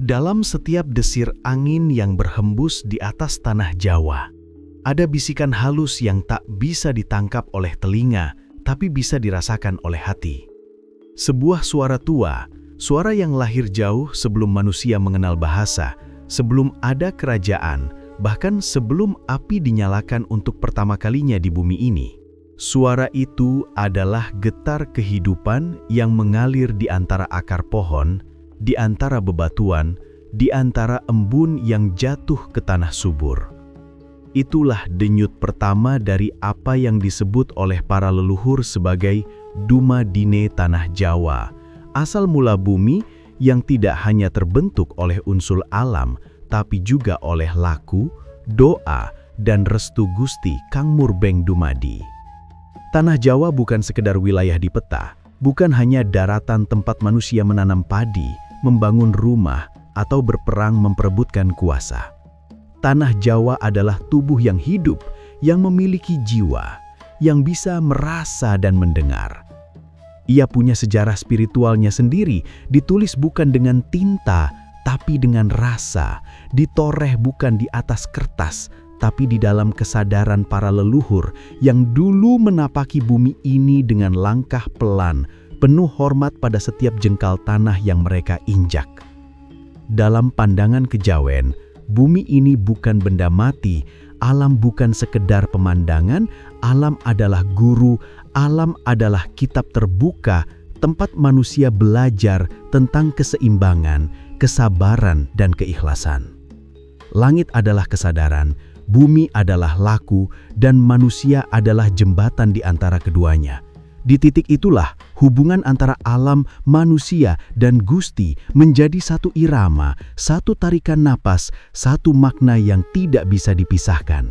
Dalam setiap desir angin yang berhembus di atas tanah Jawa, ada bisikan halus yang tak bisa ditangkap oleh telinga, tapi bisa dirasakan oleh hati. Sebuah suara tua, suara yang lahir jauh sebelum manusia mengenal bahasa, sebelum ada kerajaan, bahkan sebelum api dinyalakan untuk pertama kalinya di bumi ini. Suara itu adalah getar kehidupan yang mengalir di antara akar pohon, di antara bebatuan, di antara embun yang jatuh ke tanah subur. Itulah denyut pertama dari apa yang disebut oleh para leluhur sebagai Duma Dine Tanah Jawa, asal mula bumi yang tidak hanya terbentuk oleh unsur alam, tapi juga oleh laku, doa, dan restu Gusti Kang Murbeng Dumadi. Tanah Jawa bukan sekedar wilayah di peta, bukan hanya daratan tempat manusia menanam padi, membangun rumah, atau berperang memperebutkan kuasa. Tanah Jawa adalah tubuh yang hidup, yang memiliki jiwa, yang bisa merasa dan mendengar. Ia punya sejarah spiritualnya sendiri, ditulis bukan dengan tinta, tapi dengan rasa, ditoreh bukan di atas kertas, tapi di dalam kesadaran para leluhur yang dulu menapaki bumi ini dengan langkah pelan, penuh hormat pada setiap jengkal tanah yang mereka injak. Dalam pandangan kejawen, bumi ini bukan benda mati, alam bukan sekedar pemandangan, alam adalah guru, alam adalah kitab terbuka, tempat manusia belajar tentang keseimbangan, kesabaran, dan keikhlasan. Langit adalah kesadaran, bumi adalah laku, dan manusia adalah jembatan di antara keduanya. Di titik itulah hubungan antara alam, manusia, dan Gusti menjadi satu irama, satu tarikan napas, satu makna yang tidak bisa dipisahkan.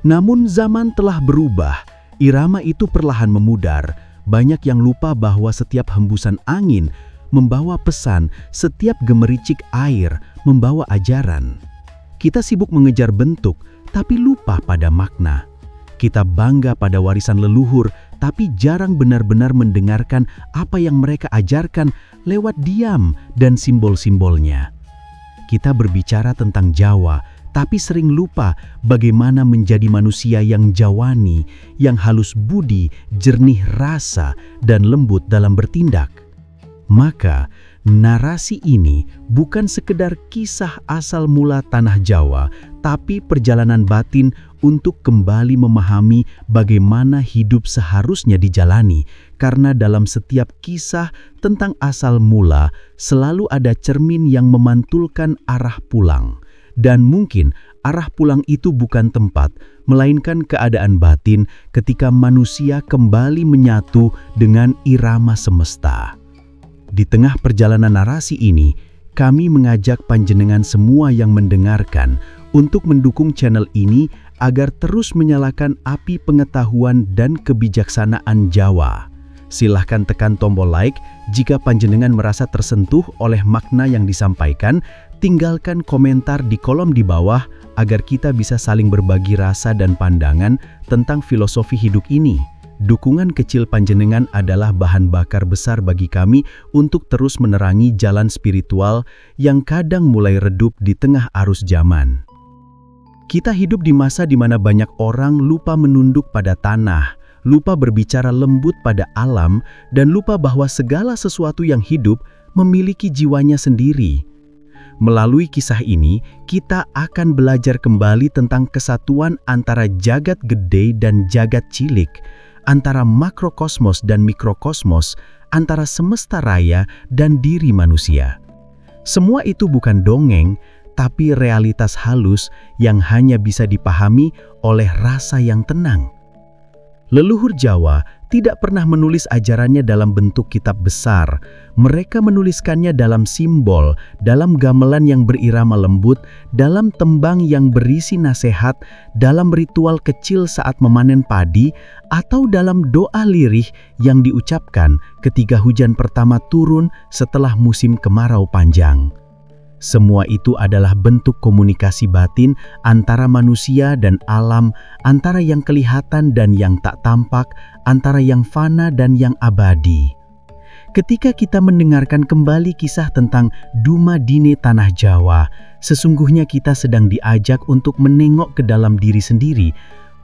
Namun zaman telah berubah, irama itu perlahan memudar. Banyak yang lupa bahwa setiap hembusan angin membawa pesan, setiap gemericik air membawa ajaran. Kita sibuk mengejar bentuk, tapi lupa pada makna. Kita bangga pada warisan leluhur, tapi jarang benar-benar mendengarkan apa yang mereka ajarkan lewat diam dan simbol-simbolnya. Kita berbicara tentang Jawa, tapi sering lupa bagaimana menjadi manusia yang jawani, yang halus budi, jernih rasa, dan lembut dalam bertindak. Maka, narasi ini bukan sekedar kisah asal mula tanah Jawa, tapi perjalanan batin untuk kembali memahami bagaimana hidup seharusnya dijalani, karena dalam setiap kisah tentang asal mula selalu ada cermin yang memantulkan arah pulang. Dan mungkin arah pulang itu bukan tempat, melainkan keadaan batin ketika manusia kembali menyatu dengan irama semesta. Di tengah perjalanan narasi ini, kami mengajak panjenengan semua yang mendengarkan untuk mendukung channel ini agar terus menyalakan api pengetahuan dan kebijaksanaan Jawa. Silahkan tekan tombol like jika panjenengan merasa tersentuh oleh makna yang disampaikan. Tinggalkan komentar di kolom di bawah agar kita bisa saling berbagi rasa dan pandangan tentang filosofi hidup ini. Dukungan kecil panjenengan adalah bahan bakar besar bagi kami untuk terus menerangi jalan spiritual yang kadang mulai redup di tengah arus zaman. Kita hidup di masa di mana banyak orang lupa menunduk pada tanah, lupa berbicara lembut pada alam, dan lupa bahwa segala sesuatu yang hidup memiliki jiwanya sendiri. Melalui kisah ini, kita akan belajar kembali tentang kesatuan antara jagat gede dan jagat cilik, antara makrokosmos dan mikrokosmos, antara semesta raya dan diri manusia. Semua itu bukan dongeng, tapi realitas halus yang hanya bisa dipahami oleh rasa yang tenang. Leluhur Jawa tidak pernah menulis ajarannya dalam bentuk kitab besar. Mereka menuliskannya dalam simbol, dalam gamelan yang berirama lembut, dalam tembang yang berisi nasihat, dalam ritual kecil saat memanen padi, atau dalam doa lirih yang diucapkan ketika hujan pertama turun setelah musim kemarau panjang. Semua itu adalah bentuk komunikasi batin antara manusia dan alam, antara yang kelihatan dan yang tak tampak, antara yang fana dan yang abadi. Ketika kita mendengarkan kembali kisah tentang Dumadine Tanah Jawa, sesungguhnya kita sedang diajak untuk menengok ke dalam diri sendiri,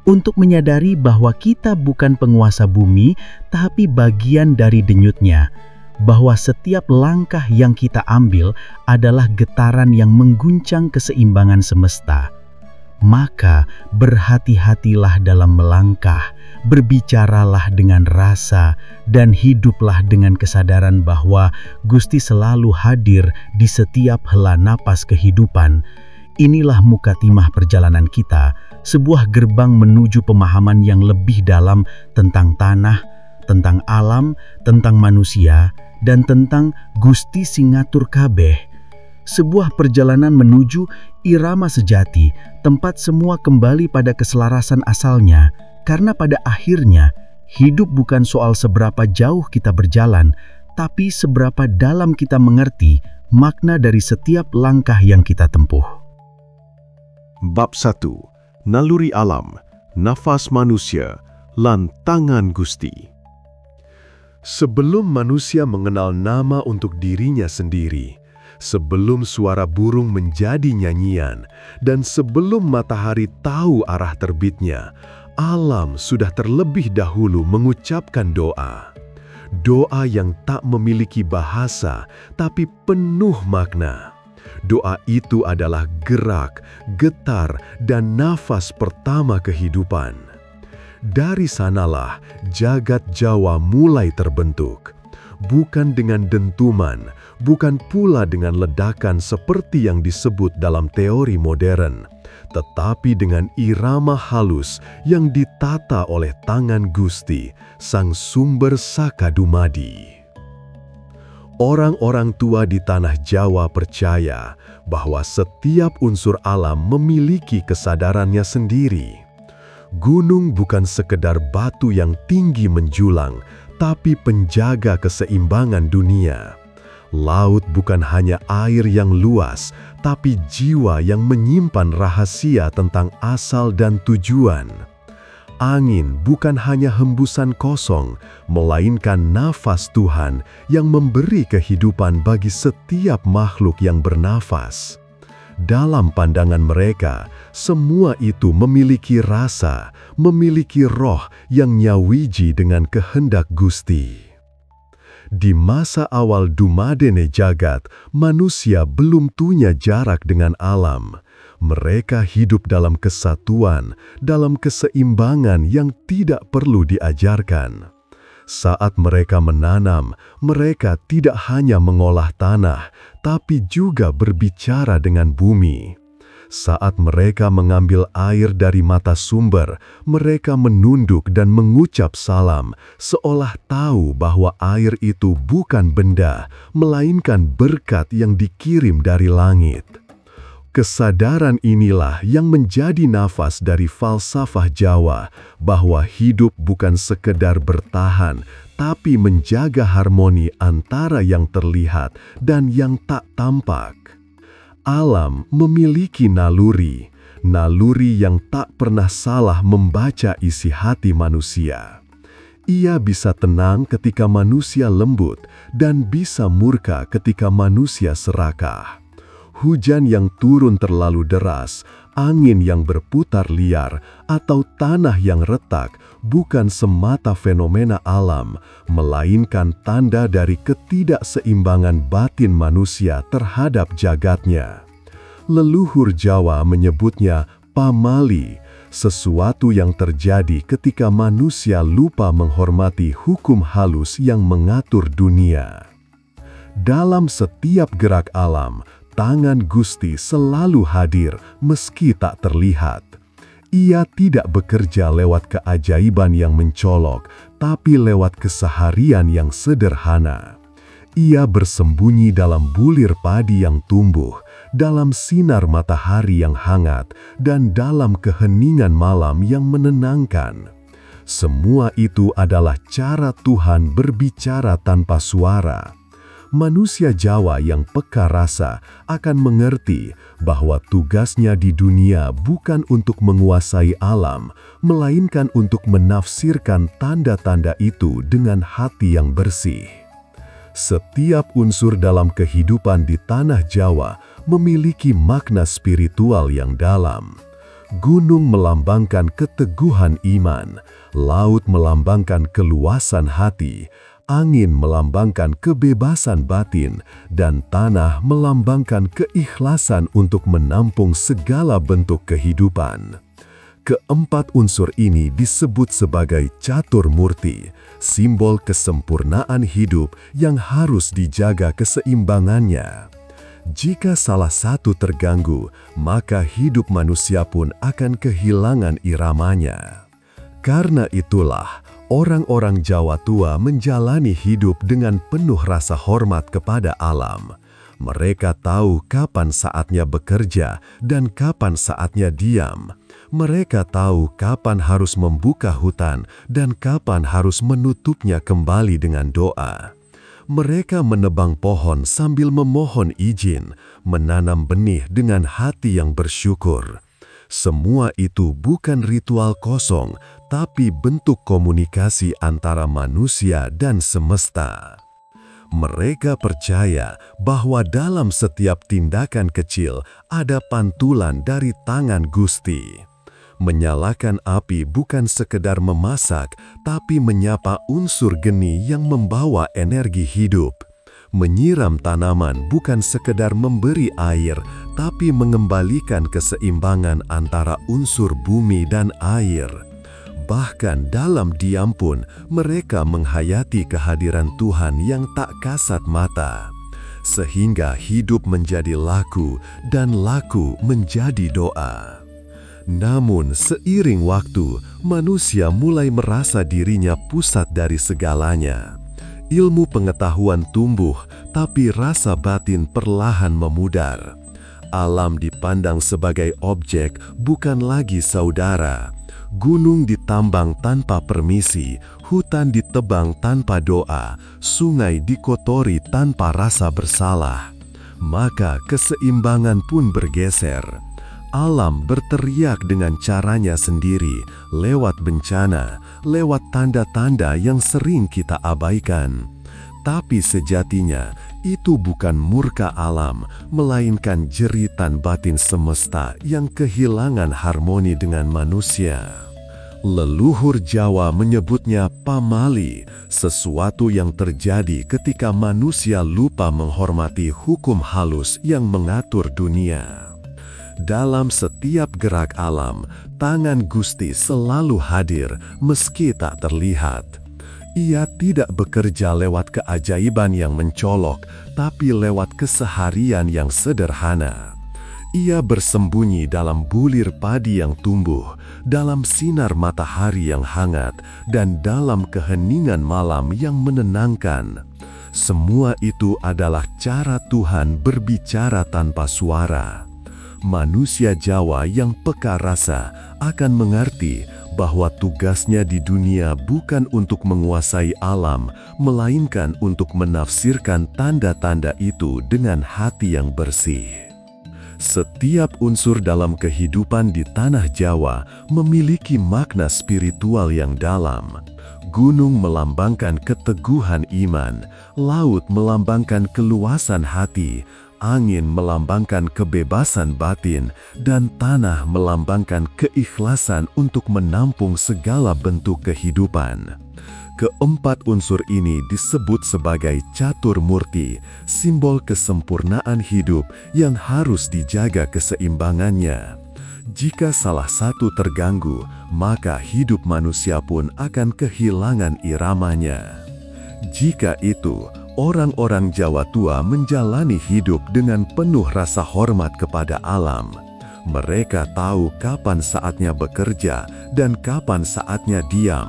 untuk menyadari bahwa kita bukan penguasa bumi, tapi bagian dari denyutnya, bahwa setiap langkah yang kita ambil adalah getaran yang mengguncang keseimbangan semesta. Maka berhati-hatilah dalam melangkah, berbicaralah dengan rasa, dan hiduplah dengan kesadaran bahwa Gusti selalu hadir di setiap hela napas kehidupan. Inilah mukatimah perjalanan kita, sebuah gerbang menuju pemahaman yang lebih dalam tentang tanah, tentang alam, tentang manusia, dan tentang Gusti Singatur Kabeh. Sebuah perjalanan menuju irama sejati, tempat semua kembali pada keselarasan asalnya, karena pada akhirnya hidup bukan soal seberapa jauh kita berjalan, tapi seberapa dalam kita mengerti makna dari setiap langkah yang kita tempuh. Bab 1. Naluri alam, nafas manusia, lan tangan Gusti. Sebelum manusia mengenal nama untuk dirinya sendiri, sebelum suara burung menjadi nyanyian, dan sebelum matahari tahu arah terbitnya, alam sudah terlebih dahulu mengucapkan doa. Doa yang tak memiliki bahasa, tapi penuh makna. Doa itu adalah gerak, getar, dan nafas pertama kehidupan. Dari sanalah jagat Jawa mulai terbentuk. Bukan dengan dentuman, bukan pula dengan ledakan seperti yang disebut dalam teori modern, tetapi dengan irama halus yang ditata oleh tangan Gusti, sang sumber saka dumadi. Orang-orang tua di tanah Jawa percaya bahwa setiap unsur alam memiliki kesadarannya sendiri. Gunung bukan sekedar batu yang tinggi menjulang, tapi penjaga keseimbangan dunia. Laut bukan hanya air yang luas, tapi jiwa yang menyimpan rahasia tentang asal dan tujuan. Angin bukan hanya hembusan kosong, melainkan nafas Tuhan yang memberi kehidupan bagi setiap makhluk yang bernafas. Dalam pandangan mereka, semua itu memiliki rasa, memiliki roh yang nyawiji dengan kehendak Gusti. Di masa awal Dumadene Jagat, manusia belum punya jarak dengan alam. Mereka hidup dalam kesatuan, dalam keseimbangan yang tidak perlu diajarkan. Saat mereka menanam, mereka tidak hanya mengolah tanah, tapi juga berbicara dengan bumi. Saat mereka mengambil air dari mata sumber, mereka menunduk dan mengucap salam, seolah tahu bahwa air itu bukan benda, melainkan berkat yang dikirim dari langit. Kesadaran inilah yang menjadi nafas dari falsafah Jawa, bahwa hidup bukan sekedar bertahan, tapi menjaga harmoni antara yang terlihat dan yang tak tampak. Alam memiliki naluri, naluri yang tak pernah salah membaca isi hati manusia. Ia bisa tenang ketika manusia lembut dan bisa murka ketika manusia serakah. Hujan yang turun terlalu deras, angin yang berputar liar, atau tanah yang retak bukan semata fenomena alam, melainkan tanda dari ketidakseimbangan batin manusia terhadap jagatnya. Leluhur Jawa menyebutnya pamali, sesuatu yang terjadi ketika manusia lupa menghormati hukum halus yang mengatur dunia. Dalam setiap gerak alam, tangan Gusti selalu hadir meski tak terlihat. Ia tidak bekerja lewat keajaiban yang mencolok, tapi lewat keseharian yang sederhana. Ia bersembunyi dalam bulir padi yang tumbuh, dalam sinar matahari yang hangat, dan dalam keheningan malam yang menenangkan. Semua itu adalah cara Tuhan berbicara tanpa suara. Manusia Jawa yang peka rasa akan mengerti bahwa tugasnya di dunia bukan untuk menguasai alam, melainkan untuk menafsirkan tanda-tanda itu dengan hati yang bersih. Setiap unsur dalam kehidupan di tanah Jawa memiliki makna spiritual yang dalam. Gunung melambangkan keteguhan iman, laut melambangkan keluasan hati, angin melambangkan kebebasan batin, dan tanah melambangkan keikhlasan untuk menampung segala bentuk kehidupan. Keempat unsur ini disebut sebagai catur murti, simbol kesempurnaan hidup yang harus dijaga keseimbangannya. Jika salah satu terganggu, maka hidup manusia pun akan kehilangan iramanya. Karena itulah, orang-orang Jawa tua menjalani hidup dengan penuh rasa hormat kepada alam. Mereka tahu kapan saatnya bekerja dan kapan saatnya diam. Mereka tahu kapan harus membuka hutan dan kapan harus menutupnya kembali dengan doa. Mereka menebang pohon sambil memohon izin, menanam benih dengan hati yang bersyukur. Semua itu bukan ritual kosong, tapi bentuk komunikasi antara manusia dan semesta. Mereka percaya bahwa dalam setiap tindakan kecil ada pantulan dari tangan Gusti. Menyalakan api bukan sekedar memasak, tapi menyapa unsur geni yang membawa energi hidup. Menyiram tanaman bukan sekedar memberi air, tapi mengembalikan keseimbangan antara unsur bumi dan air. Bahkan dalam diam pun, mereka menghayati kehadiran Tuhan yang tak kasat mata. Sehingga hidup menjadi laku dan laku menjadi doa. Namun seiring waktu, manusia mulai merasa dirinya pusat dari segalanya. Ilmu pengetahuan tumbuh, tapi rasa batin perlahan memudar. Alam dipandang sebagai objek, bukan lagi saudara. Gunung ditambang tanpa permisi, hutan ditebang tanpa doa, sungai dikotori tanpa rasa bersalah. Maka keseimbangan pun bergeser. Alam berteriak dengan caranya sendiri, lewat bencana, lewat tanda-tanda yang sering kita abaikan. Tapi sejatinya, itu bukan murka alam, melainkan jeritan batin semesta yang kehilangan harmoni dengan manusia. Leluhur Jawa menyebutnya pamali, sesuatu yang terjadi ketika manusia lupa menghormati hukum halus yang mengatur dunia. Dalam setiap gerak alam, tangan Gusti selalu hadir meski tak terlihat. Ia tidak bekerja lewat keajaiban yang mencolok, tapi lewat keseharian yang sederhana. Ia bersembunyi dalam bulir padi yang tumbuh, dalam sinar matahari yang hangat, dan dalam keheningan malam yang menenangkan. Semua itu adalah cara Tuhan berbicara tanpa suara. Manusia Jawa yang peka rasa akan mengerti bahwa tugasnya di dunia bukan untuk menguasai alam, melainkan untuk menafsirkan tanda-tanda itu dengan hati yang bersih. Setiap unsur dalam kehidupan di tanah Jawa memiliki makna spiritual yang dalam. Gunung melambangkan keteguhan iman, laut melambangkan keluasan hati, angin melambangkan kebebasan batin, dan tanah melambangkan keikhlasan untuk menampung segala bentuk kehidupan. Keempat unsur ini disebut sebagai catur murti, simbol kesempurnaan hidup yang harus dijaga keseimbangannya. Jika salah satu terganggu, maka hidup manusia pun akan kehilangan iramanya. Jika itu, orang-orang Jawa tua menjalani hidup dengan penuh rasa hormat kepada alam. Mereka tahu kapan saatnya bekerja dan kapan saatnya diam.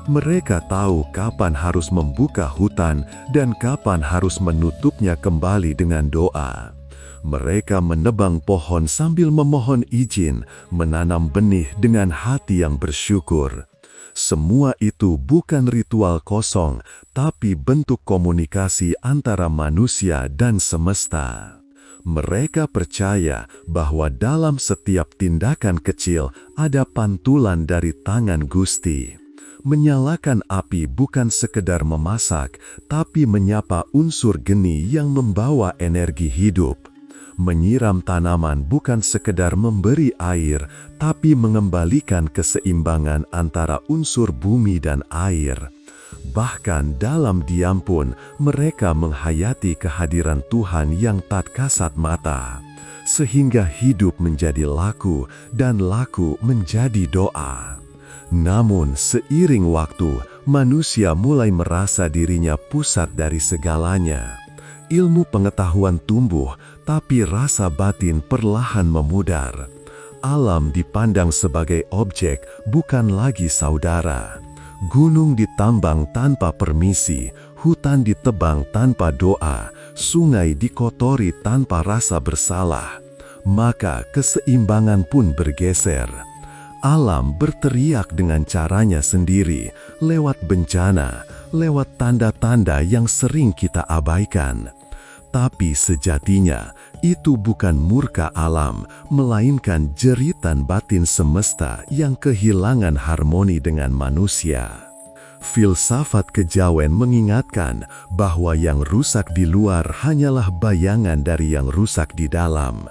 Mereka tahu kapan harus membuka hutan dan kapan harus menutupnya kembali dengan doa. Mereka menebang pohon sambil memohon izin, menanam benih dengan hati yang bersyukur. Semua itu bukan ritual kosong, tapi bentuk komunikasi antara manusia dan semesta. Mereka percaya bahwa dalam setiap tindakan kecil ada pantulan dari tangan Gusti. Menyalakan api bukan sekedar memasak, tapi menyapa unsur geni yang membawa energi hidup. Menyiram tanaman bukan sekedar memberi air, tapi mengembalikan keseimbangan antara unsur bumi dan air. Bahkan dalam diam pun, mereka menghayati kehadiran Tuhan yang tak kasat mata. Sehingga hidup menjadi laku dan laku menjadi doa. Namun seiring waktu, manusia mulai merasa dirinya pusat dari segalanya. Ilmu pengetahuan tumbuh, tapi rasa batin perlahan memudar. Alam dipandang sebagai objek, bukan lagi saudara. Gunung ditambang tanpa permisi, hutan ditebang tanpa doa, sungai dikotori tanpa rasa bersalah. Maka keseimbangan pun bergeser. Alam berteriak dengan caranya sendiri, lewat bencana, lewat tanda-tanda yang sering kita abaikan. Tapi sejatinya, itu bukan murka alam, melainkan jeritan batin semesta yang kehilangan harmoni dengan manusia. Filsafat kejawen mengingatkan bahwa yang rusak di luar hanyalah bayangan dari yang rusak di dalam.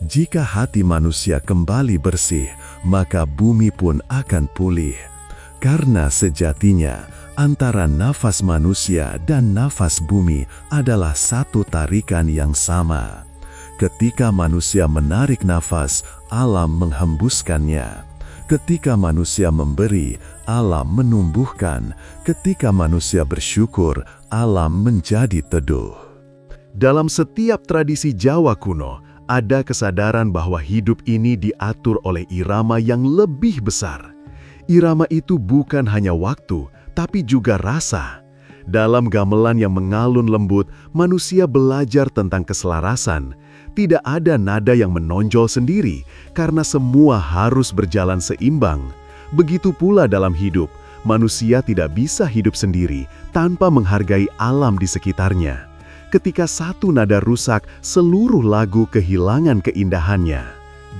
Jika hati manusia kembali bersih, maka bumi pun akan pulih. Karena sejatinya, antara nafas manusia dan nafas bumi adalah satu tarikan yang sama. Ketika manusia menarik nafas, alam menghembuskannya. Ketika manusia memberi, alam menumbuhkan. Ketika manusia bersyukur, alam menjadi teduh. Dalam setiap tradisi Jawa kuno, ada kesadaran bahwa hidup ini diatur oleh irama yang lebih besar. Irama itu bukan hanya waktu, tapi juga rasa. Dalam gamelan yang mengalun lembut, manusia belajar tentang keselarasan. Tidak ada nada yang menonjol sendiri, karena semua harus berjalan seimbang. Begitu pula dalam hidup, manusia tidak bisa hidup sendiri tanpa menghargai alam di sekitarnya. Ketika satu nada rusak, seluruh lagu kehilangan keindahannya.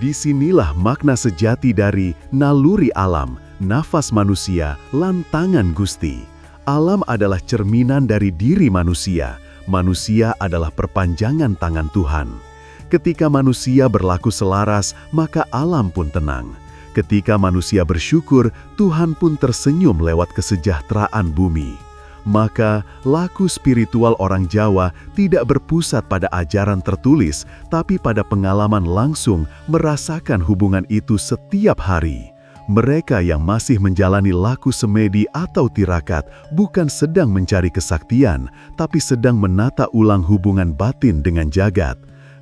Disinilah makna sejati dari naluri alam, nafas manusia, lantangan Gusti. Alam adalah cerminan dari diri manusia. Manusia adalah perpanjangan tangan Tuhan. Ketika manusia berlaku selaras, maka alam pun tenang. Ketika manusia bersyukur, Tuhan pun tersenyum lewat kesejahteraan bumi. Maka, laku spiritual orang Jawa tidak berpusat pada ajaran tertulis, tapi pada pengalaman langsung merasakan hubungan itu setiap hari. Mereka yang masih menjalani laku semedi atau tirakat bukan sedang mencari kesaktian, tapi sedang menata ulang hubungan batin dengan jagat.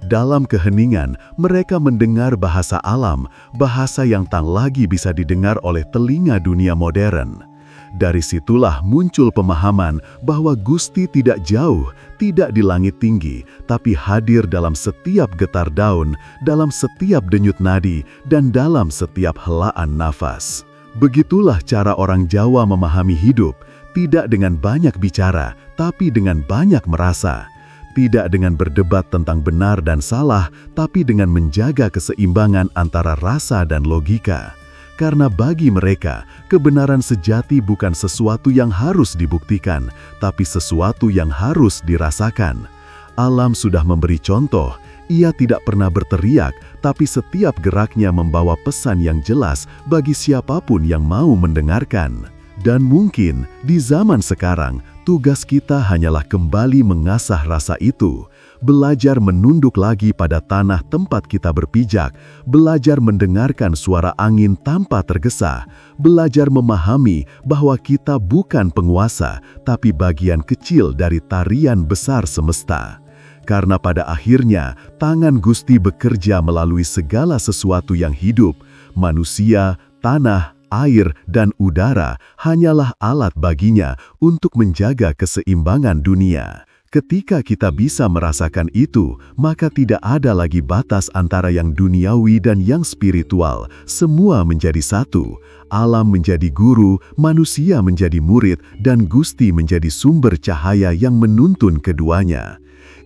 Dalam keheningan, mereka mendengar bahasa alam, bahasa yang tak lagi bisa didengar oleh telinga dunia modern. Dari situlah muncul pemahaman bahwa Gusti tidak jauh, tidak di langit tinggi, tapi hadir dalam setiap getar daun, dalam setiap denyut nadi, dan dalam setiap helaan nafas. Begitulah cara orang Jawa memahami hidup, tidak dengan banyak bicara, tapi dengan banyak merasa. Tidak dengan berdebat tentang benar dan salah, tapi dengan menjaga keseimbangan antara rasa dan logika. Karena bagi mereka, kebenaran sejati bukan sesuatu yang harus dibuktikan, tapi sesuatu yang harus dirasakan. Alam sudah memberi contoh, ia tidak pernah berteriak, tapi setiap geraknya membawa pesan yang jelas bagi siapapun yang mau mendengarkan. Dan mungkin di zaman sekarang, tugas kita hanyalah kembali mengasah rasa itu, belajar menunduk lagi pada tanah tempat kita berpijak, belajar mendengarkan suara angin tanpa tergesa, belajar memahami bahwa kita bukan penguasa, tapi bagian kecil dari tarian besar semesta. Karena pada akhirnya, tangan Gusti bekerja melalui segala sesuatu yang hidup, manusia, tanah, air, dan udara hanyalah alat baginya untuk menjaga keseimbangan dunia. Ketika kita bisa merasakan itu, maka tidak ada lagi batas antara yang duniawi dan yang spiritual. Semua menjadi satu. Alam menjadi guru, manusia menjadi murid, dan Gusti menjadi sumber cahaya yang menuntun keduanya.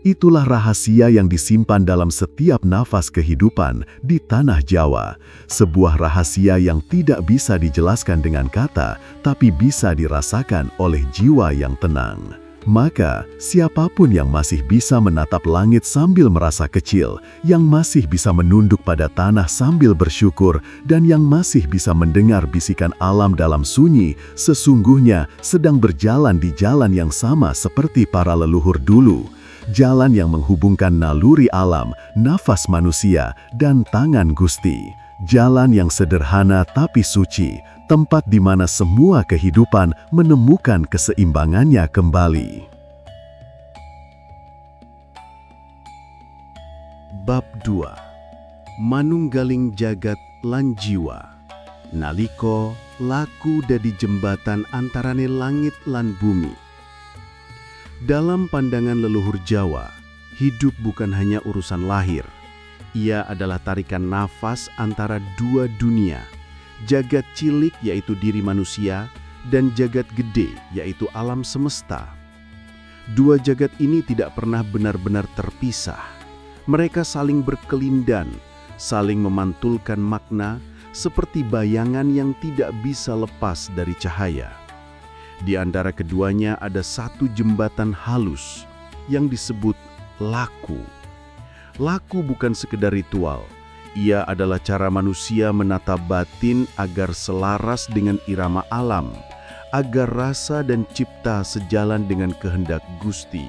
Itulah rahasia yang disimpan dalam setiap nafas kehidupan di tanah Jawa. Sebuah rahasia yang tidak bisa dijelaskan dengan kata, tapi bisa dirasakan oleh jiwa yang tenang. Maka, siapapun yang masih bisa menatap langit sambil merasa kecil, yang masih bisa menunduk pada tanah sambil bersyukur, dan yang masih bisa mendengar bisikan alam dalam sunyi, sesungguhnya sedang berjalan di jalan yang sama seperti para leluhur dulu. Jalan yang menghubungkan naluri alam, nafas manusia, dan tangan Gusti. Jalan yang sederhana tapi suci, tempat di mana semua kehidupan menemukan keseimbangannya kembali. Bab 2. Manunggaling jagat lan jiwa. Naliko laku dadi jembatan antarane langit lan bumi. Dalam pandangan leluhur Jawa, hidup bukan hanya urusan lahir. Ia adalah tarikan nafas antara dua dunia, jagat cilik yaitu diri manusia, dan jagat gede yaitu alam semesta. Dua jagat ini tidak pernah benar-benar terpisah. Mereka saling berkelindan, saling memantulkan makna seperti bayangan yang tidak bisa lepas dari cahaya. Di antara keduanya ada satu jembatan halus yang disebut laku. Laku bukan sekedar ritual, ia adalah cara manusia menata batin agar selaras dengan irama alam, agar rasa dan cipta sejalan dengan kehendak Gusti.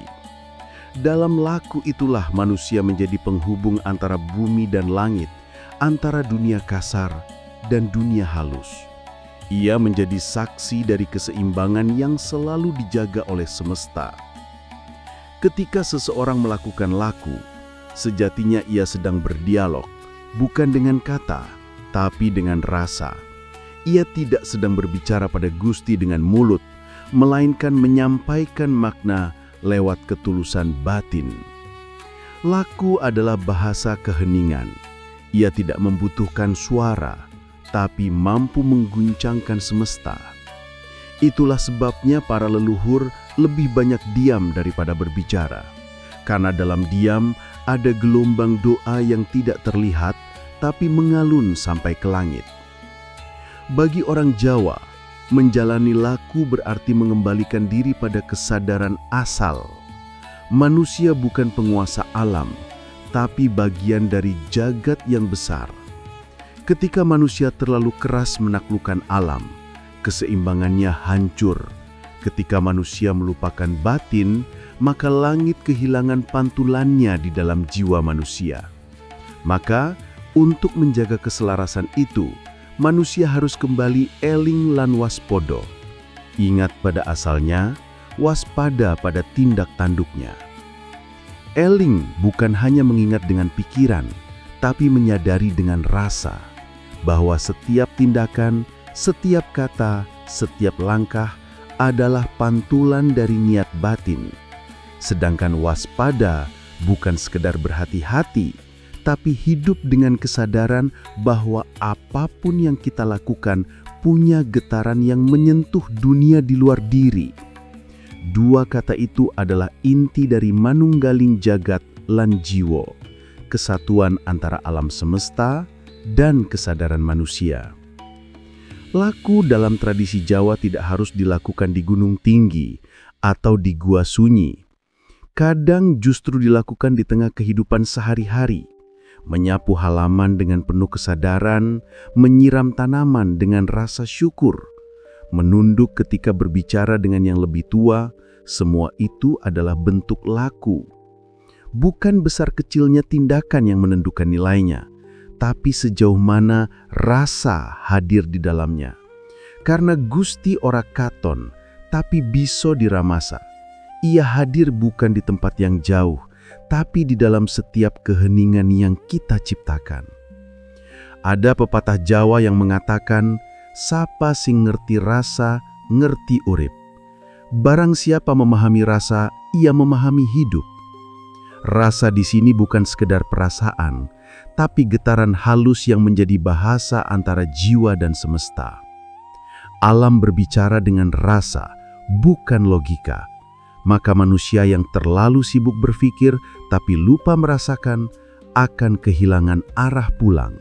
Dalam laku itulah manusia menjadi penghubung antara bumi dan langit, antara dunia kasar dan dunia halus. Ia menjadi saksi dari keseimbangan yang selalu dijaga oleh semesta. Ketika seseorang melakukan laku, sejatinya ia sedang berdialog, bukan dengan kata, tapi dengan rasa. Ia tidak sedang berbicara pada Gusti dengan mulut, melainkan menyampaikan makna lewat ketulusan batin. Laku adalah bahasa keheningan. Ia tidak membutuhkan suara, tapi mampu mengguncangkan semesta. Itulah sebabnya para leluhur lebih banyak diam daripada berbicara. Karena dalam diam ada gelombang doa yang tidak terlihat, tapi mengalun sampai ke langit. Bagi orang Jawa, menjalani laku berarti mengembalikan diri pada kesadaran asal. Manusia bukan penguasa alam, tapi bagian dari jagat yang besar. Ketika manusia terlalu keras menaklukkan alam, keseimbangannya hancur. Ketika manusia melupakan batin, maka langit kehilangan pantulannya di dalam jiwa manusia. Maka, untuk menjaga keselarasan itu, manusia harus kembali eling lan waspodo. Ingat pada asalnya, waspada pada tindak tanduknya. Eling bukan hanya mengingat dengan pikiran, tapi menyadari dengan rasa bahwa setiap tindakan, setiap kata, setiap langkah adalah pantulan dari niat batin. Sedangkan waspada bukan sekedar berhati-hati, tapi hidup dengan kesadaran bahwa apapun yang kita lakukan punya getaran yang menyentuh dunia di luar diri. Dua kata itu adalah inti dari manunggaling jagat lan jiwa, kesatuan antara alam semesta dan kesadaran manusia. Laku dalam tradisi Jawa tidak harus dilakukan di gunung tinggi atau di gua sunyi. Kadang justru dilakukan di tengah kehidupan sehari-hari. Menyapu halaman dengan penuh kesadaran, menyiram tanaman dengan rasa syukur, menunduk ketika berbicara dengan yang lebih tua, semua itu adalah bentuk laku. Bukan besar kecilnya tindakan yang menentukan nilainya, tapi sejauh mana rasa hadir di dalamnya. Karena Gusti ora katon, tapi biso diramasa. Ia hadir bukan di tempat yang jauh, tapi di dalam setiap keheningan yang kita ciptakan. Ada pepatah Jawa yang mengatakan, "Sapa sing ngerti rasa, ngerti urip." Barang siapa memahami rasa, ia memahami hidup. Rasa di sini bukan sekedar perasaan, tapi getaran halus yang menjadi bahasa antara jiwa dan semesta. Alam berbicara dengan rasa, bukan logika. maka manusia yang terlalu sibuk berpikir tapi lupa merasakan akan kehilangan arah pulang.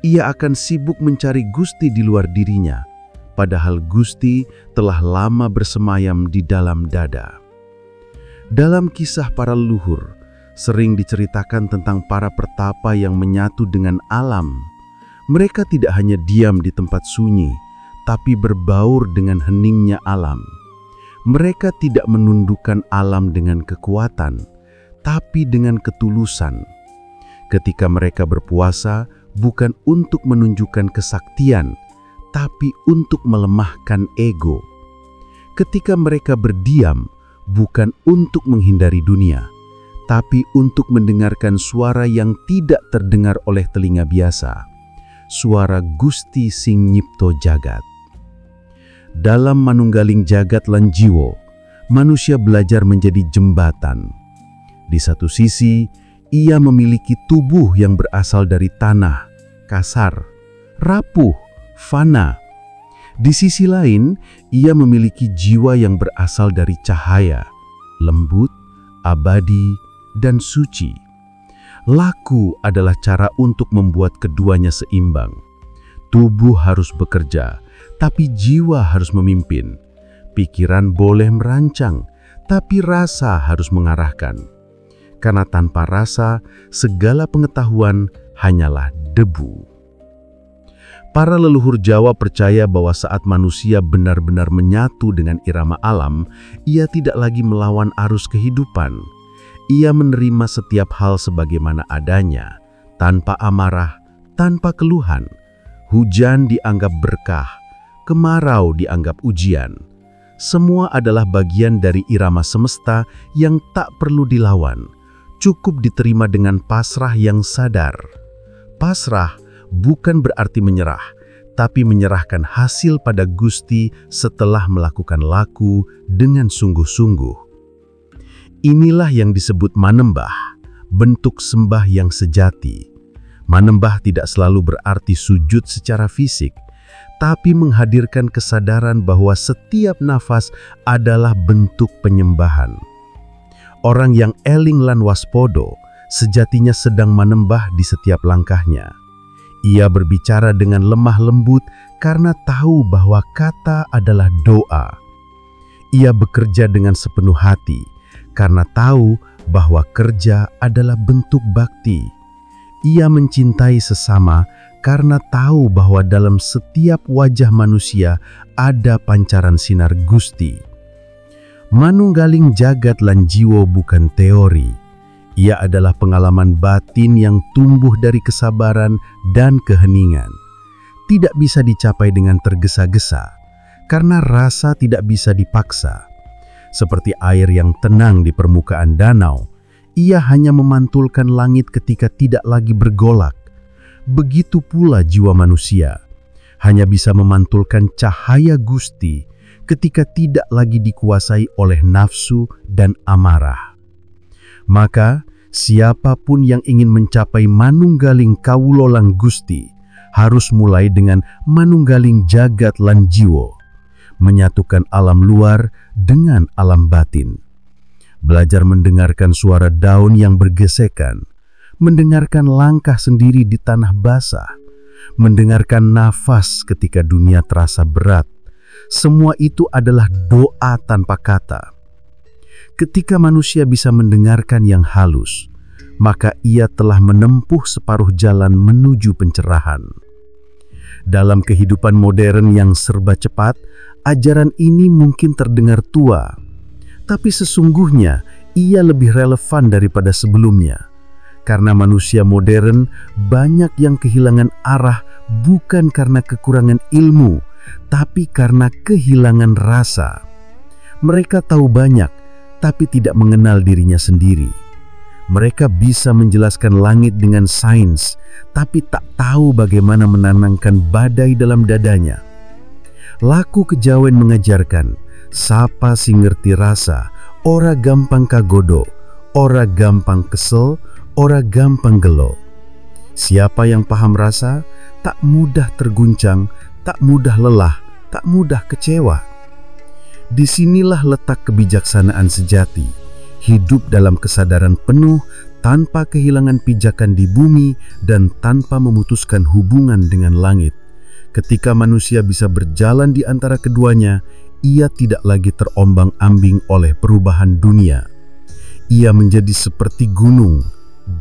Ia akan sibuk mencari Gusti di luar dirinya, padahal Gusti telah lama bersemayam di dalam dada. Dalam kisah para leluhur, sering diceritakan tentang para pertapa yang menyatu dengan alam. Mereka tidak hanya diam di tempat sunyi, tapi berbaur dengan heningnya alam. Mereka tidak menundukkan alam dengan kekuatan, tapi dengan ketulusan. Ketika mereka berpuasa, bukan untuk menunjukkan kesaktian, tapi untuk melemahkan ego. Ketika mereka berdiam, bukan untuk menghindari dunia, tapi untuk mendengarkan suara yang tidak terdengar oleh telinga biasa, suara Gusti sing nyipto jagat. Dalam manunggaling jagat lan jiwa, manusia belajar menjadi jembatan. Di satu sisi, ia memiliki tubuh yang berasal dari tanah, kasar, rapuh, fana. Di sisi lain, ia memiliki jiwa yang berasal dari cahaya, lembut, abadi, dan suci. Laku adalah cara untuk membuat keduanya seimbang. Tubuh harus bekerja, tapi jiwa harus memimpin. Pikiran boleh merancang, tapi rasa harus mengarahkan. Karena tanpa rasa, segala pengetahuan hanyalah debu. Para leluhur Jawa percaya bahwa saat manusia benar-benar menyatu dengan irama alam, ia tidak lagi melawan arus kehidupan. Ia menerima setiap hal sebagaimana adanya, tanpa amarah, tanpa keluhan. Hujan dianggap berkah, kemarau dianggap ujian. Semua adalah bagian dari irama semesta yang tak perlu dilawan. Cukup diterima dengan pasrah yang sadar. Pasrah bukan berarti menyerah, tapi menyerahkan hasil pada Gusti setelah melakukan laku dengan sungguh-sungguh. Inilah yang disebut manembah, bentuk sembah yang sejati. Manembah tidak selalu berarti sujud secara fisik, tapi menghadirkan kesadaran bahwa setiap nafas adalah bentuk penyembahan. Orang yang eling lan waspodo sejatinya sedang manembah di setiap langkahnya. Ia berbicara dengan lemah lembut karena tahu bahwa kata adalah doa. Ia bekerja dengan sepenuh hati karena tahu bahwa kerja adalah bentuk bakti. Ia mencintai sesama karena tahu bahwa dalam setiap wajah manusia ada pancaran sinar Gusti. Manunggaling jagat lan jiwa bukan teori. Ia adalah pengalaman batin yang tumbuh dari kesabaran dan keheningan. Tidak bisa dicapai dengan tergesa-gesa, karena rasa tidak bisa dipaksa. Seperti air yang tenang di permukaan danau, ia hanya memantulkan langit ketika tidak lagi bergolak. Begitu pula jiwa manusia, hanya bisa memantulkan cahaya Gusti ketika tidak lagi dikuasai oleh nafsu dan amarah. Maka, siapapun yang ingin mencapai manunggaling kawula lan Gusti harus mulai dengan manunggaling jagat lan jiwa, menyatukan alam luar dengan alam batin. Belajar mendengarkan suara daun yang bergesekan, mendengarkan langkah sendiri di tanah basah, mendengarkan nafas ketika dunia terasa berat. Semua itu adalah doa tanpa kata. Ketika manusia bisa mendengarkan yang halus, maka ia telah menempuh separuh jalan menuju pencerahan. Dalam kehidupan modern yang serba cepat, ajaran ini mungkin terdengar tua, tapi sesungguhnya ia lebih relevan daripada sebelumnya. Karena manusia modern banyak yang kehilangan arah bukan karena kekurangan ilmu, tapi karena kehilangan rasa. Mereka tahu banyak, tapi tidak mengenal dirinya sendiri. Mereka bisa menjelaskan langit dengan sains, tapi tak tahu bagaimana menenangkan badai dalam dadanya. Laku kejawen mengajarkan, sapa sing ngerti rasa, ora gampang kagodo, ora gampang kesel, ora gampang gelo. Siapa yang paham rasa, tak mudah terguncang, tak mudah lelah, tak mudah kecewa. Disinilah letak kebijaksanaan sejati, hidup dalam kesadaran penuh tanpa kehilangan pijakan di bumi dan tanpa memutuskan hubungan dengan langit. Ketika manusia bisa berjalan di antara keduanya, ia tidak lagi terombang-ambing oleh perubahan dunia. Ia menjadi seperti gunung,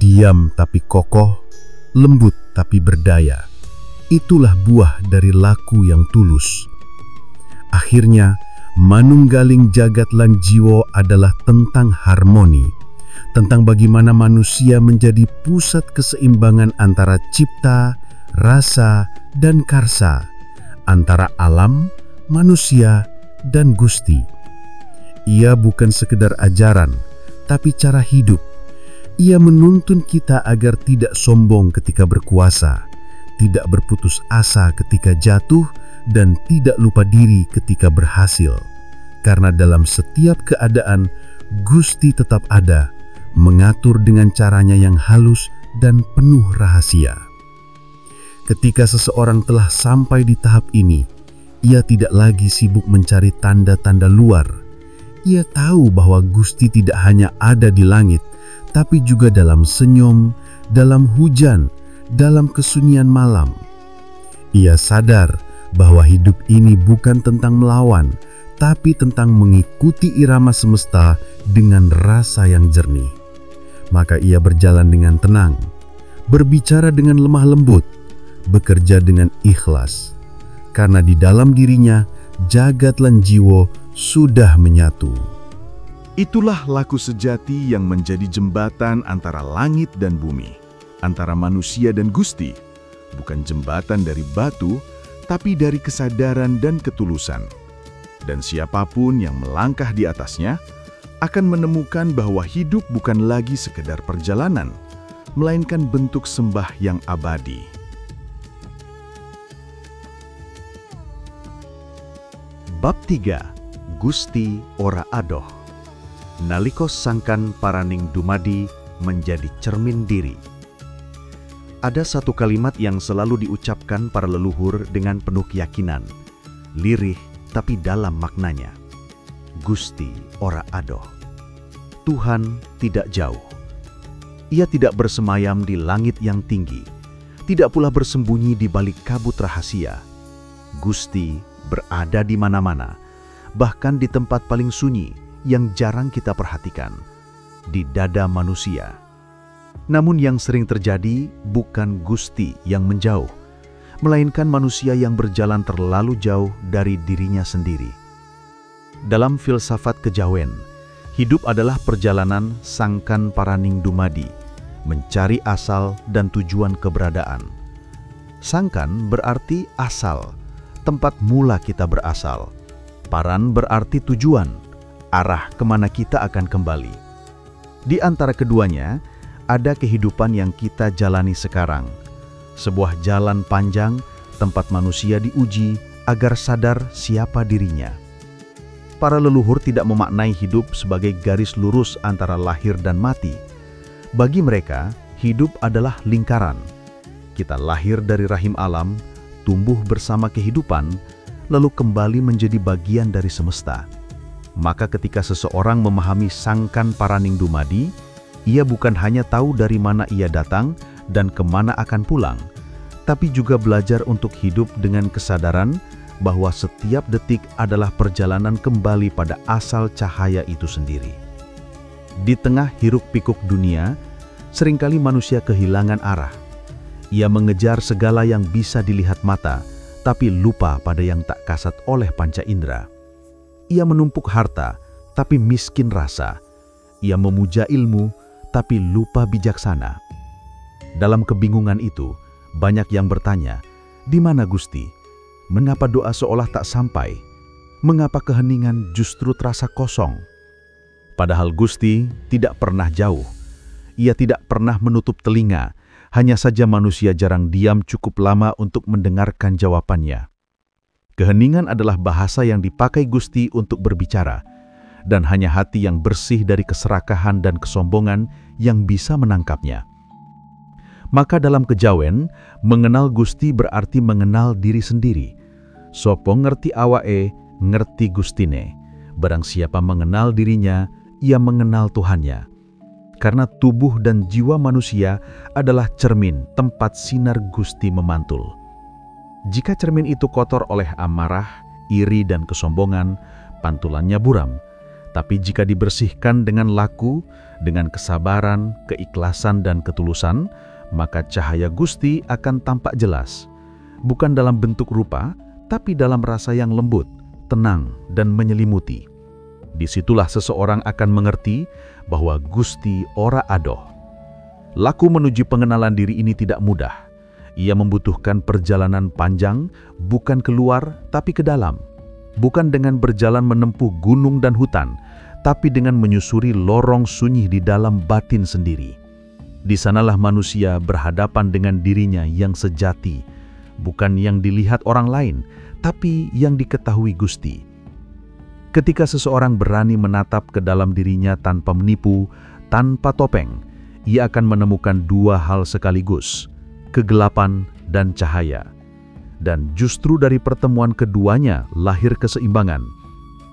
diam tapi kokoh, lembut tapi berdaya. Itulah buah dari laku yang tulus. Akhirnya, manunggaling jagat lan jiwa adalah tentang harmoni, tentang bagaimana manusia menjadi pusat keseimbangan antara cipta, rasa, dan karsa, antara alam, manusia, dan Gusti. Ia bukan sekedar ajaran, tapi cara hidup. Ia menuntun kita agar tidak sombong ketika berkuasa, tidak berputus asa ketika jatuh, dan tidak lupa diri ketika berhasil. Karena dalam setiap keadaan, Gusti tetap ada, mengatur dengan caranya yang halus dan penuh rahasia. Ketika seseorang telah sampai di tahap ini, ia tidak lagi sibuk mencari tanda-tanda luar. Ia tahu bahwa Gusti tidak hanya ada di langit, tapi juga dalam senyum, dalam hujan, dalam kesunyian malam. Ia sadar bahwa hidup ini bukan tentang melawan, tapi tentang mengikuti irama semesta dengan rasa yang jernih. Maka ia berjalan dengan tenang, berbicara dengan lemah lembut, bekerja dengan ikhlas, karena di dalam dirinya jagat lan jiwa sudah menyatu. Itulah laku sejati yang menjadi jembatan antara langit dan bumi, antara manusia dan Gusti, bukan jembatan dari batu, tapi dari kesadaran dan ketulusan. Dan siapapun yang melangkah di atasnya akan menemukan bahwa hidup bukan lagi sekedar perjalanan, melainkan bentuk sembah yang abadi. Bab 3. Gusti ora adoh. Nalika sangkan paraning dumadi menjadi cermin diri. Ada satu kalimat yang selalu diucapkan para leluhur dengan penuh keyakinan, lirih tapi dalam maknanya. Gusti ora adoh. Tuhan tidak jauh. Ia tidak bersemayam di langit yang tinggi, tidak pula bersembunyi di balik kabut rahasia. Gusti berada di mana-mana, bahkan di tempat paling sunyi yang jarang kita perhatikan, di dada manusia. Namun yang sering terjadi bukan Gusti yang menjauh, melainkan manusia yang berjalan terlalu jauh dari dirinya sendiri. Dalam filsafat kejawen, hidup adalah perjalanan sangkan paraning dumadi, mencari asal dan tujuan keberadaan. Sangkan berarti asal, tempat mula kita berasal. Paran berarti tujuan, arah kemana kita akan kembali. Di antara keduanya, ada kehidupan yang kita jalani sekarang. Sebuah jalan panjang, tempat manusia diuji agar sadar siapa dirinya. Para leluhur tidak memaknai hidup sebagai garis lurus antara lahir dan mati. Bagi mereka, hidup adalah lingkaran. Kita lahir dari rahim alam, tumbuh bersama kehidupan, lalu kembali menjadi bagian dari semesta. Maka ketika seseorang memahami sangkan paraning dumadi, ia bukan hanya tahu dari mana ia datang dan kemana akan pulang, tapi juga belajar untuk hidup dengan kesadaran bahwa setiap detik adalah perjalanan kembali pada asal cahaya itu sendiri. Di tengah hiruk-pikuk dunia, seringkali manusia kehilangan arah. Ia mengejar segala yang bisa dilihat mata, tapi lupa pada yang tak kasat oleh panca indera. Ia menumpuk harta, tapi miskin rasa. Ia memuja ilmu, tapi lupa bijaksana. Dalam kebingungan itu, banyak yang bertanya, "Di mana Gusti? Mengapa doa seolah tak sampai? Mengapa keheningan justru terasa kosong?" Padahal Gusti tidak pernah jauh. Ia tidak pernah menutup telinga, hanya saja manusia jarang diam cukup lama untuk mendengarkan jawabannya. Keheningan adalah bahasa yang dipakai Gusti untuk berbicara, dan hanya hati yang bersih dari keserakahan dan kesombongan yang bisa menangkapnya. Maka dalam kejawen, mengenal Gusti berarti mengenal diri sendiri. Sopo ngerti awae, ngerti Gustine. Barang siapa mengenal dirinya, ia mengenal Tuhannya. Karena tubuh dan jiwa manusia adalah cermin tempat sinar Gusti memantul. Jika cermin itu kotor oleh amarah, iri, dan kesombongan, pantulannya buram. Tapi jika dibersihkan dengan laku, dengan kesabaran, keikhlasan, dan ketulusan, maka cahaya Gusti akan tampak jelas. Bukan dalam bentuk rupa, tapi dalam rasa yang lembut, tenang, dan menyelimuti. Disitulah seseorang akan mengerti bahwa Gusti ora adoh. Laku menuju pengenalan diri ini tidak mudah. Ia membutuhkan perjalanan panjang, bukan keluar, tapi ke dalam. Bukan dengan berjalan menempuh gunung dan hutan, tapi dengan menyusuri lorong sunyi di dalam batin sendiri. Di sanalah manusia berhadapan dengan dirinya yang sejati, bukan yang dilihat orang lain, tapi yang diketahui Gusti. Ketika seseorang berani menatap ke dalam dirinya tanpa menipu, tanpa topeng, ia akan menemukan dua hal sekaligus, kegelapan dan cahaya. Dan justru dari pertemuan keduanya lahir keseimbangan.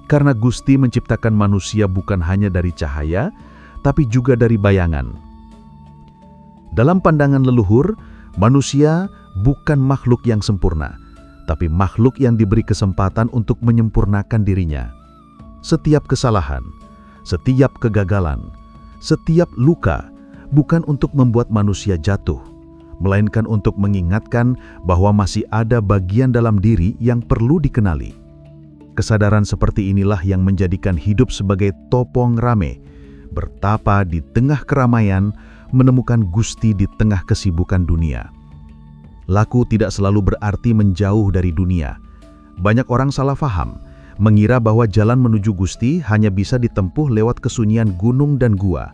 Karena Gusti menciptakan manusia bukan hanya dari cahaya, tapi juga dari bayangan. Dalam pandangan leluhur, manusia bukan makhluk yang sempurna, tapi makhluk yang diberi kesempatan untuk menyempurnakan dirinya. Setiap kesalahan, setiap kegagalan, setiap luka bukan untuk membuat manusia jatuh, melainkan untuk mengingatkan bahwa masih ada bagian dalam diri yang perlu dikenali. Kesadaran seperti inilah yang menjadikan hidup sebagai topong rame, bertapa di tengah keramaian, menemukan Gusti di tengah kesibukan dunia. Laku tidak selalu berarti menjauh dari dunia. Banyak orang salah faham, mengira bahwa jalan menuju Gusti hanya bisa ditempuh lewat kesunyian gunung dan gua.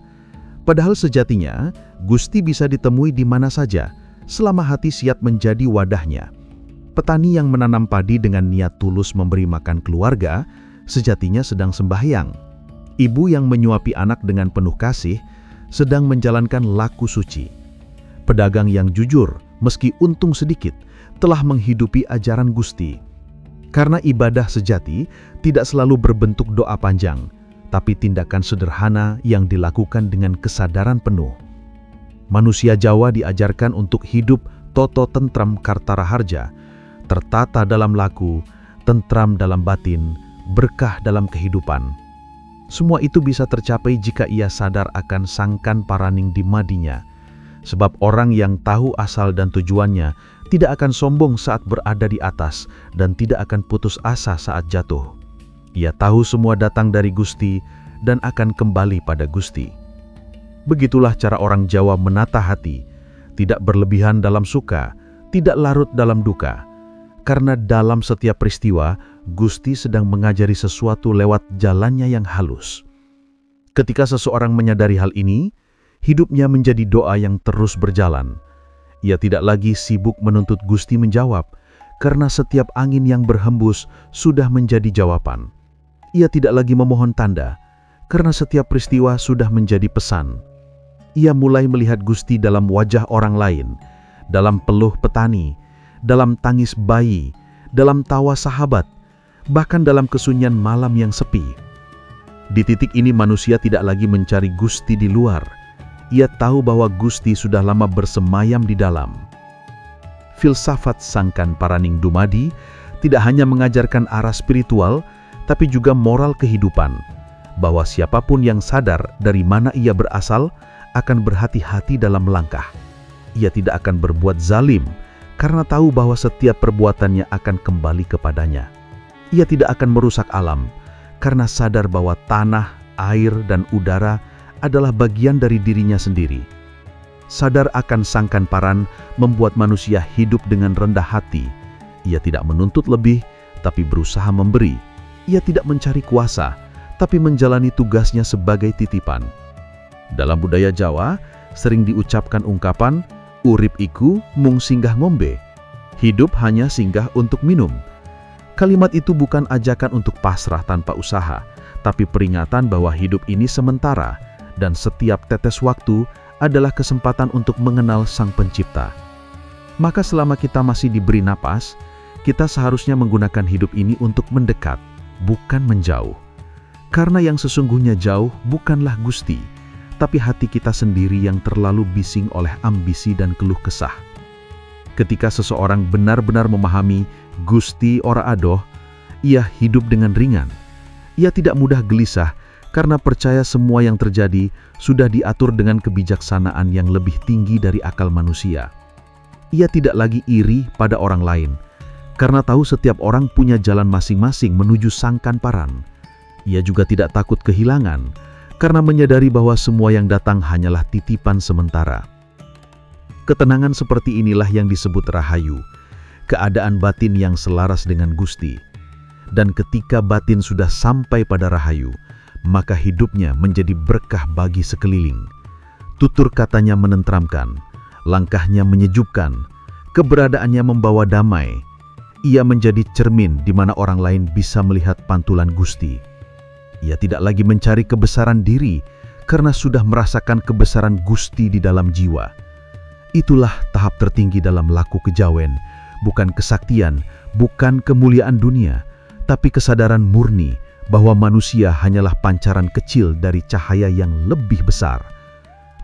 Padahal sejatinya, Gusti bisa ditemui di mana saja, selama hati siap menjadi wadahnya. Petani yang menanam padi dengan niat tulus memberi makan keluarga, sejatinya sedang sembahyang. Ibu yang menyuapi anak dengan penuh kasih, sedang menjalankan laku suci. Pedagang yang jujur, meski untung sedikit, telah menghidupi ajaran Gusti. Karena ibadah sejati tidak selalu berbentuk doa panjang, tapi tindakan sederhana yang dilakukan dengan kesadaran penuh. Manusia Jawa diajarkan untuk hidup toto tentram kartara harja, tertata dalam laku, tentram dalam batin, berkah dalam kehidupan. Semua itu bisa tercapai jika ia sadar akan sangkan paraning di madinya. Sebab orang yang tahu asal dan tujuannya tidak akan sombong saat berada di atas dan tidak akan putus asa saat jatuh. Ia tahu semua datang dari Gusti dan akan kembali pada Gusti. Begitulah cara orang Jawa menata hati, tidak berlebihan dalam suka, tidak larut dalam duka. Karena dalam setiap peristiwa, Gusti sedang mengajari sesuatu lewat jalannya yang halus. Ketika seseorang menyadari hal ini, hidupnya menjadi doa yang terus berjalan. Ia tidak lagi sibuk menuntut Gusti menjawab, karena setiap angin yang berhembus sudah menjadi jawaban. Ia tidak lagi memohon tanda, karena setiap peristiwa sudah menjadi pesan. Ia mulai melihat Gusti dalam wajah orang lain, dalam peluh petani, dalam tangis bayi, dalam tawa sahabat, bahkan dalam kesunyian malam yang sepi. Di titik ini manusia tidak lagi mencari Gusti di luar. Ia tahu bahwa Gusti sudah lama bersemayam di dalam. Filsafat Sangkan Paraning Dumadi tidak hanya mengajarkan arah spiritual, tapi juga moral kehidupan, bahwa siapapun yang sadar dari mana ia berasal akan berhati-hati dalam melangkah. Ia tidak akan berbuat zalim, karena tahu bahwa setiap perbuatannya akan kembali kepadanya. Ia tidak akan merusak alam, karena sadar bahwa tanah, air, dan udara adalah bagian dari dirinya sendiri. Sadar akan sangkan paran membuat manusia hidup dengan rendah hati. Ia tidak menuntut lebih, tapi berusaha memberi. Ia tidak mencari kuasa, tapi menjalani tugasnya sebagai titipan. Dalam budaya Jawa, sering diucapkan ungkapan, urip iku mung singgah ngombe. Hidup hanya singgah untuk minum. Kalimat itu bukan ajakan untuk pasrah tanpa usaha, tapi peringatan bahwa hidup ini sementara, dan setiap tetes waktu adalah kesempatan untuk mengenal Sang Pencipta. Maka selama kita masih diberi napas, kita seharusnya menggunakan hidup ini untuk mendekat, bukan menjauh. Karena yang sesungguhnya jauh bukanlah Gusti, tapi hati kita sendiri yang terlalu bising oleh ambisi dan keluh kesah. Ketika seseorang benar-benar memahami Gusti ora adoh, ia hidup dengan ringan. Ia tidak mudah gelisah karena percaya semua yang terjadi sudah diatur dengan kebijaksanaan yang lebih tinggi dari akal manusia. Ia tidak lagi iri pada orang lain, karena tahu setiap orang punya jalan masing-masing menuju sang kanparan. Ia juga tidak takut kehilangan, karena menyadari bahwa semua yang datang hanyalah titipan sementara. Ketenangan seperti inilah yang disebut rahayu, keadaan batin yang selaras dengan Gusti. Dan ketika batin sudah sampai pada rahayu, maka hidupnya menjadi berkah bagi sekeliling. Tutur katanya menenteramkan, langkahnya menyejukkan, keberadaannya membawa damai. Ia menjadi cermin di mana orang lain bisa melihat pantulan Gusti. Ia tidak lagi mencari kebesaran diri karena sudah merasakan kebesaran Gusti di dalam jiwa. Itulah tahap tertinggi dalam laku kejawen, bukan kesaktian, bukan kemuliaan dunia, tapi kesadaran murni bahwa manusia hanyalah pancaran kecil dari cahaya yang lebih besar.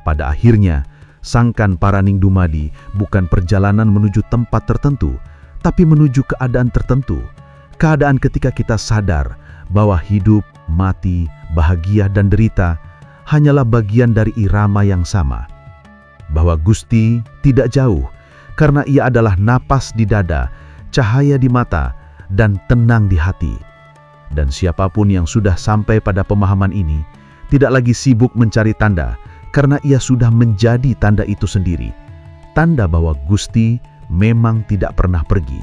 Pada akhirnya, Sangkan Paraning Dumadi bukan perjalanan menuju tempat tertentu, tapi menuju keadaan tertentu. Keadaan ketika kita sadar bahwa hidup, mati, bahagia, dan derita hanyalah bagian dari irama yang sama. Bahwa Gusti tidak jauh, karena Ia adalah napas di dada, cahaya di mata, dan tenang di hati. Dan siapapun yang sudah sampai pada pemahaman ini, tidak lagi sibuk mencari tanda, karena ia sudah menjadi tanda itu sendiri. Tanda bahwa Gusti memang tidak pernah pergi.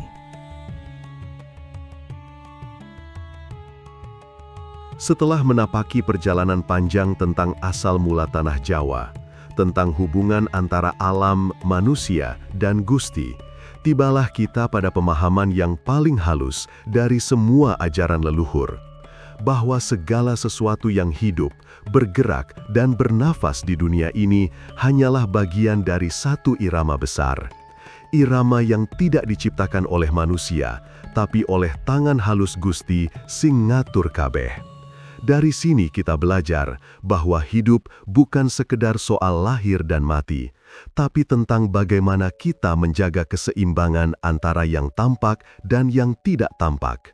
Setelah menapaki perjalanan panjang tentang asal mula tanah Jawa, tentang hubungan antara alam, manusia, dan Gusti, tibalah kita pada pemahaman yang paling halus dari semua ajaran leluhur, bahwa segala sesuatu yang hidup, bergerak, dan bernafas di dunia ini hanyalah bagian dari satu irama besar. Irama yang tidak diciptakan oleh manusia, tapi oleh tangan halus Gusti sing ngatur kabeh. Dari sini kita belajar bahwa hidup bukan sekedar soal lahir dan mati, tapi tentang bagaimana kita menjaga keseimbangan antara yang tampak dan yang tidak tampak.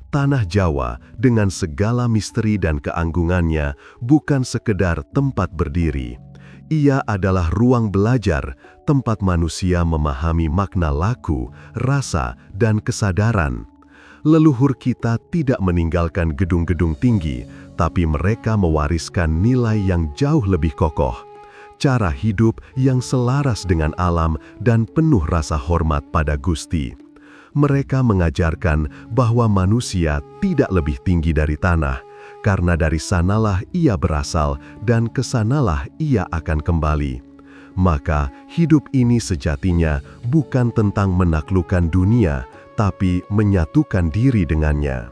Tanah Jawa dengan segala misteri dan keanggungannya bukan sekedar tempat berdiri. Ia adalah ruang belajar, tempat manusia memahami makna laku, rasa, dan kesadaran. Leluhur kita tidak meninggalkan gedung-gedung tinggi, tapi mereka mewariskan nilai yang jauh lebih kokoh. Cara hidup yang selaras dengan alam dan penuh rasa hormat pada Gusti. Mereka mengajarkan bahwa manusia tidak lebih tinggi dari tanah, karena dari sanalah ia berasal dan kesanalah ia akan kembali. Maka hidup ini sejatinya bukan tentang menaklukkan dunia, tapi menyatukan diri dengannya.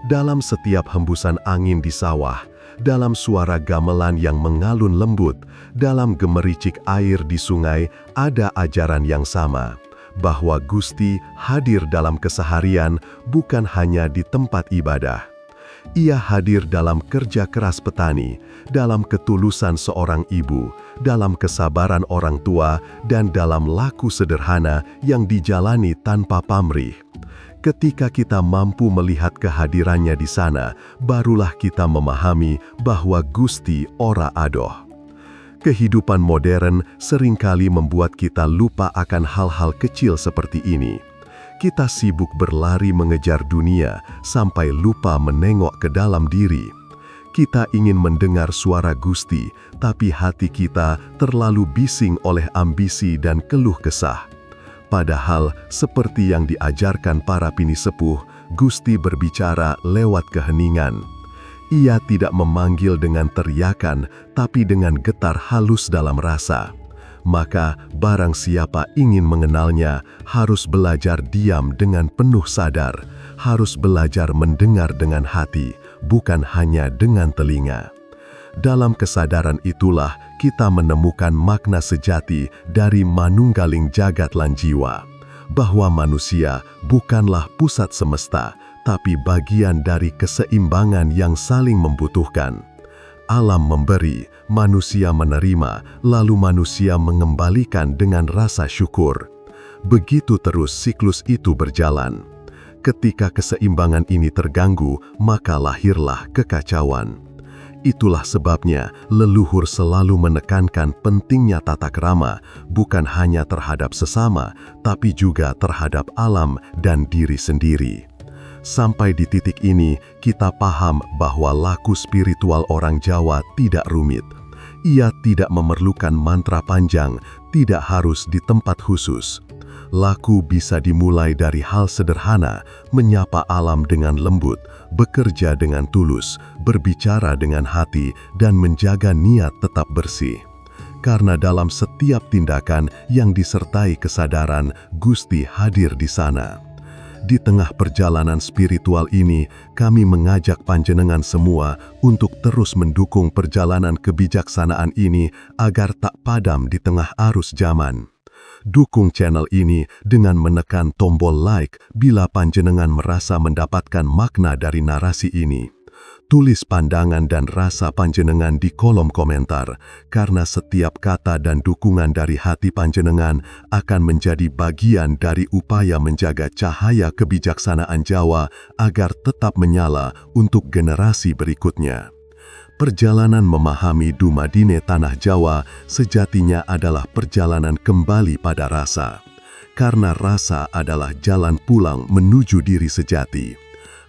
Dalam setiap hembusan angin di sawah, dalam suara gamelan yang mengalun lembut, dalam gemericik air di sungai, ada ajaran yang sama, bahwa Gusti hadir dalam keseharian bukan hanya di tempat ibadah. Ia hadir dalam kerja keras petani, dalam ketulusan seorang ibu, dalam kesabaran orang tua, dan dalam laku sederhana yang dijalani tanpa pamrih. Ketika kita mampu melihat kehadirannya di sana, barulah kita memahami bahwa Gusti ora adoh. Kehidupan modern seringkali membuat kita lupa akan hal-hal kecil seperti ini. Kita sibuk berlari mengejar dunia sampai lupa menengok ke dalam diri. Kita ingin mendengar suara Gusti, tapi hati kita terlalu bising oleh ambisi dan keluh kesah. Padahal, seperti yang diajarkan para pinisepuh, Gusti berbicara lewat keheningan. Ia tidak memanggil dengan teriakan, tapi dengan getar halus dalam rasa. Maka, barang siapa ingin mengenalnya, harus belajar diam dengan penuh sadar, harus belajar mendengar dengan hati, bukan hanya dengan telinga. Dalam kesadaran itulah kita menemukan makna sejati dari manunggaling jagat lan jiwa, bahwa manusia bukanlah pusat semesta, tapi bagian dari keseimbangan yang saling membutuhkan. Alam memberi, manusia menerima, lalu manusia mengembalikan dengan rasa syukur. Begitu terus siklus itu berjalan. Ketika keseimbangan ini terganggu, maka lahirlah kekacauan. Itulah sebabnya leluhur selalu menekankan pentingnya tata krama, bukan hanya terhadap sesama, tapi juga terhadap alam dan diri sendiri. Sampai di titik ini, kita paham bahwa laku spiritual orang Jawa tidak rumit. Ia tidak memerlukan mantra panjang, tidak harus di tempat khusus. Laku bisa dimulai dari hal sederhana, menyapa alam dengan lembut, bekerja dengan tulus, berbicara dengan hati, dan menjaga niat tetap bersih. Karena dalam setiap tindakan yang disertai kesadaran, Gusti hadir di sana. Di tengah perjalanan spiritual ini, kami mengajak panjenengan semua untuk terus mendukung perjalanan kebijaksanaan ini agar tak padam di tengah arus zaman. Dukung channel ini dengan menekan tombol like bila panjenengan merasa mendapatkan makna dari narasi ini. Tulis pandangan dan rasa panjenengan di kolom komentar, karena setiap kata dan dukungan dari hati panjenengan akan menjadi bagian dari upaya menjaga cahaya kebijaksanaan Jawa agar tetap menyala untuk generasi berikutnya. Perjalanan memahami Dumadine Tanah Jawa sejatinya adalah perjalanan kembali pada rasa. Karena rasa adalah jalan pulang menuju diri sejati.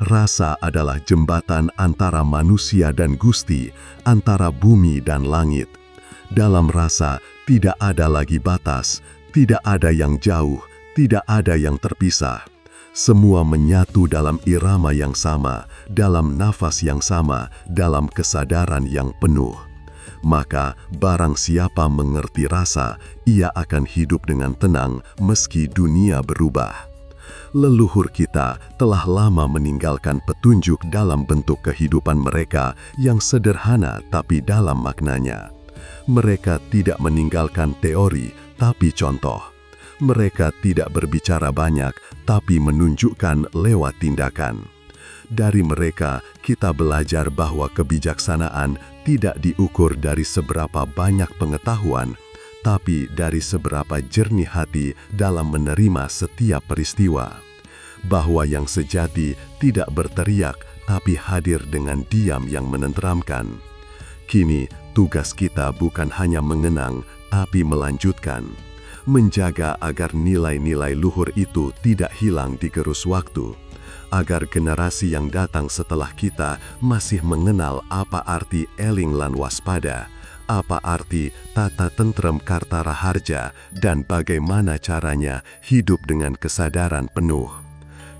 Rasa adalah jembatan antara manusia dan Gusti, antara bumi dan langit. Dalam rasa tidak ada lagi batas, tidak ada yang jauh, tidak ada yang terpisah. Semua menyatu dalam irama yang sama, dalam nafas yang sama, dalam kesadaran yang penuh. Maka, barang siapa mengerti rasa, ia akan hidup dengan tenang meski dunia berubah. Leluhur kita telah lama meninggalkan petunjuk dalam bentuk kehidupan mereka yang sederhana tapi dalam maknanya. Mereka tidak meninggalkan teori, tapi contoh. Mereka tidak berbicara banyak, tapi menunjukkan lewat tindakan. Dari mereka, kita belajar bahwa kebijaksanaan tidak diukur dari seberapa banyak pengetahuan, tapi dari seberapa jernih hati dalam menerima setiap peristiwa. Bahwa yang sejati tidak berteriak, tapi hadir dengan diam yang menenteramkan. Kini, tugas kita bukan hanya mengenang, tapi melanjutkan. Menjaga agar nilai-nilai luhur itu tidak hilang di gerus waktu, agar generasi yang datang setelah kita masih mengenal apa arti eling lan waspada, apa arti tata tentrem karta raharja, dan bagaimana caranya hidup dengan kesadaran penuh.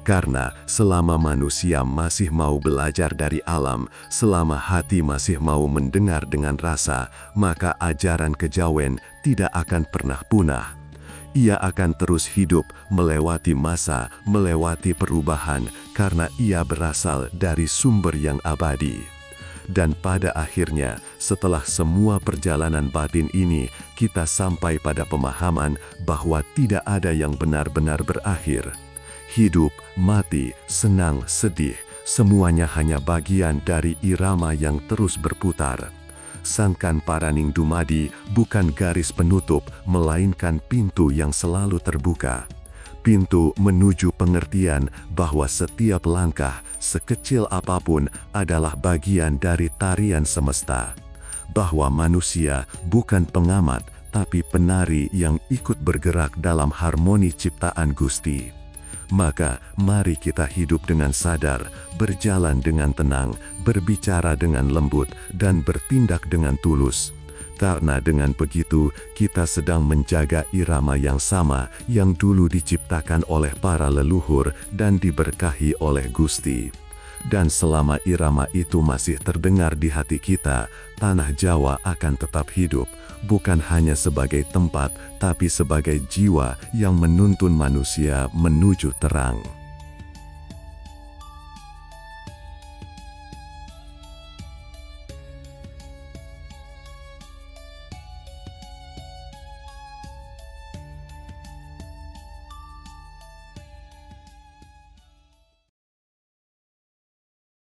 Karena selama manusia masih mau belajar dari alam, selama hati masih mau mendengar dengan rasa, maka ajaran kejawen tidak akan pernah punah. Ia akan terus hidup melewati masa, melewati perubahan, karena ia berasal dari sumber yang abadi. Dan pada akhirnya, setelah semua perjalanan batin ini, kita sampai pada pemahaman bahwa tidak ada yang benar-benar berakhir. Hidup, mati, senang, sedih, semuanya hanya bagian dari irama yang terus berputar. Sangkan Paraning Dumadi bukan garis penutup, melainkan pintu yang selalu terbuka. Pintu menuju pengertian bahwa setiap langkah, sekecil apapun, adalah bagian dari tarian semesta. Bahwa manusia bukan pengamat, tapi penari yang ikut bergerak dalam harmoni ciptaan Gusti. Maka, mari kita hidup dengan sadar, berjalan dengan tenang, berbicara dengan lembut, dan bertindak dengan tulus. Karena dengan begitu, kita sedang menjaga irama yang sama yang dulu diciptakan oleh para leluhur dan diberkahi oleh Gusti. Dan selama irama itu masih terdengar di hati kita, tanah Jawa akan tetap hidup, bukan hanya sebagai tempat, tapi sebagai jiwa yang menuntun manusia menuju terang.